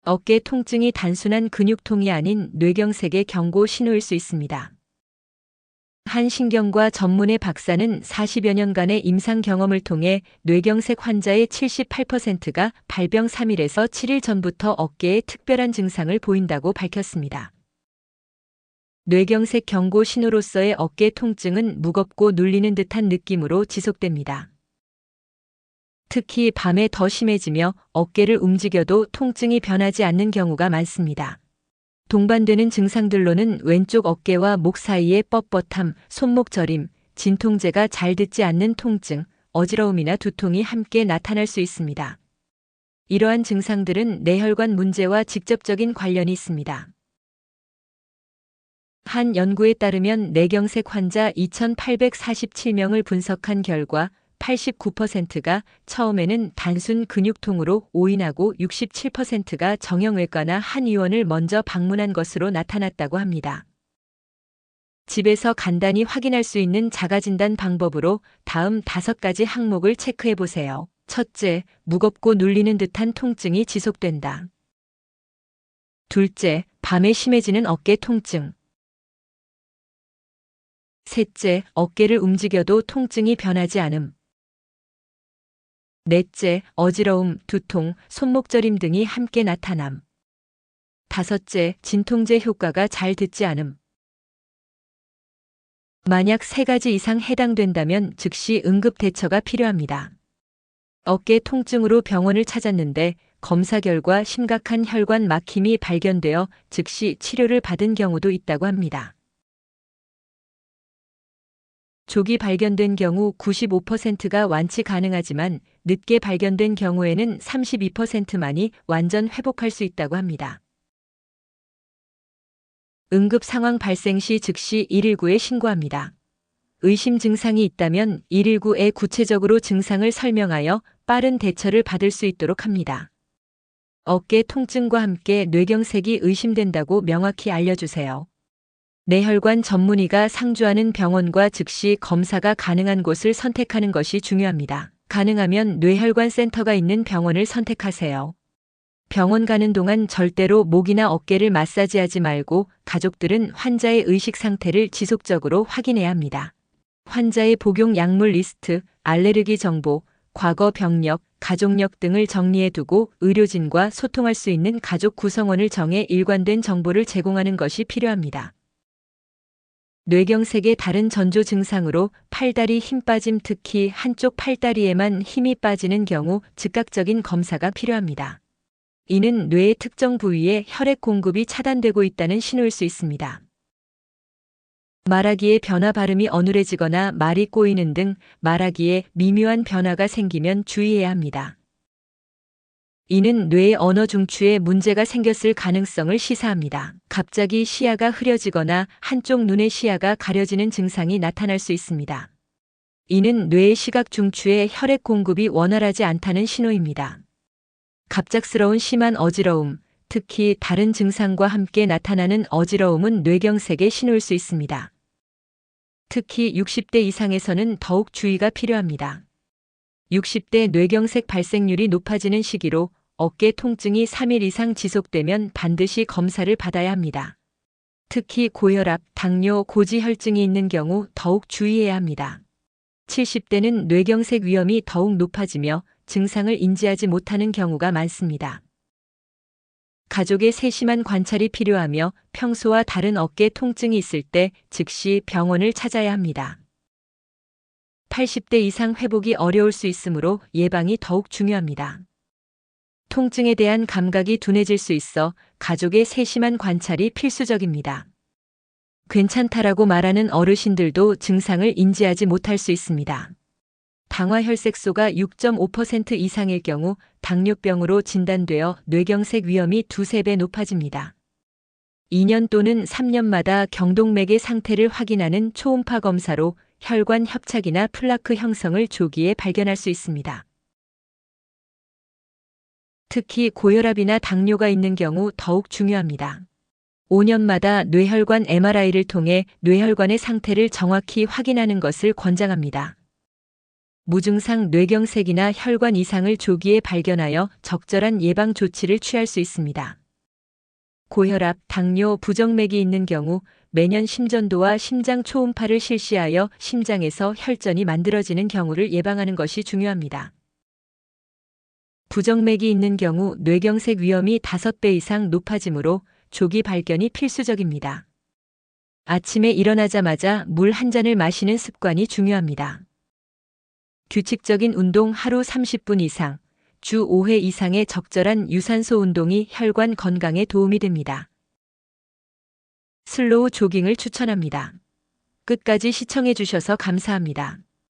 어깨 통증이 단순한 근육통이 아닌 뇌경색의 경고 신호일 수 있습니다. 한 신경과 전문의 박사는 40여 년간의 임상 경험을 통해 뇌경색 환자의 78%가 발병 3일에서 7일 전부터 어깨에 특별한 증상을 보인다고 밝혔습니다. 뇌경색 경고 신호로서의 어깨 통증은 무겁고 눌리는 듯한 느낌으로 지속됩니다. 특히 밤에 더 심해지며 어깨를 움직여도 통증이 변하지 않는 경우가 많습니다. 동반되는 증상들로는 왼쪽 어깨와 목 사이의 뻣뻣함, 손목 저림, 진통제가 잘 듣지 않는 통증, 어지러움이나 두통이 함께 나타날 수 있습니다. 이러한 증상들은 뇌혈관 문제와 직접적인 관련이 있습니다. 한 연구에 따르면 뇌경색 환자 2,847명을 분석한 결과 89%가 처음에는 단순 근육통으로 오인하고 67%가 정형외과나 한의원을 먼저 방문한 것으로 나타났다고 합니다. 집에서 간단히 확인할 수 있는 자가진단 방법으로 다음 5가지 항목을 체크해 보세요. 첫째, 무겁고 눌리는 듯한 통증이 지속된다. 둘째, 밤에 심해지는 어깨 통증. 셋째, 어깨를 움직여도 통증이 변하지 않음. 넷째, 어지러움, 두통, 손목 저림 등이 함께 나타남. 다섯째, 진통제 효과가 잘 듣지 않음. 만약 3가지 이상 해당된다면 즉시 응급 대처가 필요합니다. 어깨 통증으로 병원을 찾았는데 검사 결과 심각한 혈관 막힘이 발견되어 즉시 치료를 받은 경우도 있다고 합니다. 조기 발견된 경우 95%가 완치 가능하지만 늦게 발견된 경우에는 32%만이 완전 회복할 수 있다고 합니다. 응급 상황 발생 시 즉시 119에 신고합니다. 의심 증상이 있다면 119에 구체적으로 증상을 설명하여 빠른 대처를 받을 수 있도록 합니다. 어깨 통증과 함께 뇌경색이 의심된다고 명확히 알려주세요. 뇌혈관 전문의가 상주하는 병원과 즉시 검사가 가능한 곳을 선택하는 것이 중요합니다. 가능하면 뇌혈관 센터가 있는 병원을 선택하세요. 병원 가는 동안 절대로 목이나 어깨를 마사지하지 말고 가족들은 환자의 의식 상태를 지속적으로 확인해야 합니다. 환자의 복용 약물 리스트, 알레르기 정보, 과거 병력, 가족력 등을 정리해두고 의료진과 소통할 수 있는 가족 구성원을 정해 일관된 정보를 제공하는 것이 필요합니다. 뇌경색의 다른 전조 증상으로 팔다리 힘 빠짐, 특히 한쪽 팔다리에만 힘이 빠지는 경우 즉각적인 검사가 필요합니다. 이는 뇌의 특정 부위에 혈액 공급이 차단되고 있다는 신호일 수 있습니다. 말하기에 변화, 발음이 어눌해지거나 말이 꼬이는 등 말하기에 미묘한 변화가 생기면 주의해야 합니다. 이는 뇌의 언어 중추에 문제가 생겼을 가능성을 시사합니다. 갑자기 시야가 흐려지거나 한쪽 눈의 시야가 가려지는 증상이 나타날 수 있습니다. 이는 뇌의 시각 중추에 혈액 공급이 원활하지 않다는 신호입니다. 갑작스러운 심한 어지러움, 특히 다른 증상과 함께 나타나는 어지러움은 뇌경색의 신호일 수 있습니다. 특히 60대 이상에서는 더욱 주의가 필요합니다. 60대 뇌경색 발생률이 높아지는 시기로 어깨 통증이 3일 이상 지속되면 반드시 검사를 받아야 합니다. 특히 고혈압, 당뇨, 고지혈증이 있는 경우 더욱 주의해야 합니다. 70대는 뇌경색 위험이 더욱 높아지며 증상을 인지하지 못하는 경우가 많습니다. 가족의 세심한 관찰이 필요하며 평소와 다른 어깨 통증이 있을 때 즉시 병원을 찾아야 합니다. 80대 이상 회복이 어려울 수 있으므로 예방이 더욱 중요합니다. 통증에 대한 감각이 둔해질 수 있어 가족의 세심한 관찰이 필수적입니다. 괜찮다라고 말하는 어르신들도 증상을 인지하지 못할 수 있습니다. 당화혈색소가 6.5% 이상일 경우 당뇨병으로 진단되어 뇌경색 위험이 2~3배 높아집니다. 2년 또는 3년마다 경동맥의 상태를 확인하는 초음파 검사로 혈관 협착이나 플라크 형성을 조기에 발견할 수 있습니다. 특히 고혈압이나 당뇨가 있는 경우 더욱 중요합니다. 5년마다 뇌혈관 MRI를 통해 뇌혈관의 상태를 정확히 확인하는 것을 권장합니다. 무증상 뇌경색이나 혈관 이상을 조기에 발견하여 적절한 예방 조치를 취할 수 있습니다. 고혈압, 당뇨, 부정맥이 있는 경우 매년 심전도와 심장 초음파를 실시하여 심장에서 혈전이 만들어지는 경우를 예방하는 것이 중요합니다. 부정맥이 있는 경우 뇌경색 위험이 5배 이상 높아지므로 조기 발견이 필수적입니다. 아침에 일어나자마자 물 한 잔을 마시는 습관이 중요합니다. 규칙적인 운동 하루 30분 이상, 주 5회 이상의 적절한 유산소 운동이 혈관 건강에 도움이 됩니다. 슬로우 조깅을 추천합니다. 끝까지 시청해 주셔서 감사합니다.